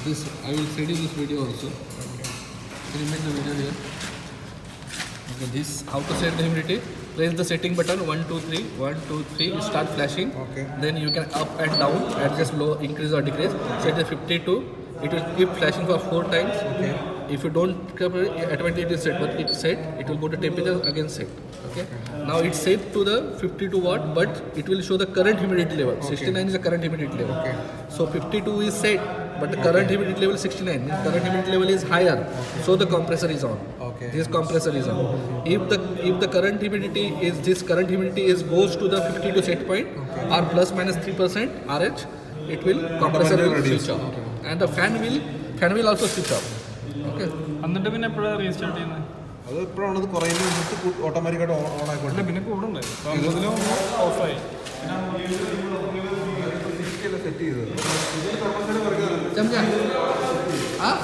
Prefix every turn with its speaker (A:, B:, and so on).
A: This I will send you this video also. Can you make the video here? Okay, this how to set the humidity. Press the setting button 1 2 3 1 2 3. Start flashing.
B: Okay.
A: Then you can up and down, adjust low, increase or decrease. Set the 52. It will keep flashing for 4 times.
B: Okay.
A: If you don't cover it, automatically it is set. But it's set, it will go to temperature again set. Okay. Now it's set to the 52 watt, but it will show the current humidity level. 69 is the current humidity level.
B: Okay.
A: So 52 is set, but the current humidity level is 69. Means current humidity level is higher, so the compressor is on.
B: Okay.
A: This compressor is on. If the current humidity is goes to the 52 set point or plus minus 3% RH, it will compressor will switch off, and the fan will also switch off. Okay.
C: എന്നിട്ട് പിന്നെ എപ്പോഴാണ് restart ചെയ്യുന്നത്?
B: അത് എപ്പോഴാണ് ഇത് കുറയുന്നത് ഓട്ടോമാറ്റിക്കായിട്ട് on
C: അല്ല
B: ആയിക്കോട്ടെ
C: പിന്നെ കൂടണ്ടേ? 50 ഓഫായി.
B: സെറ്റ് ചെയ്തത്
A: समझा? हाँ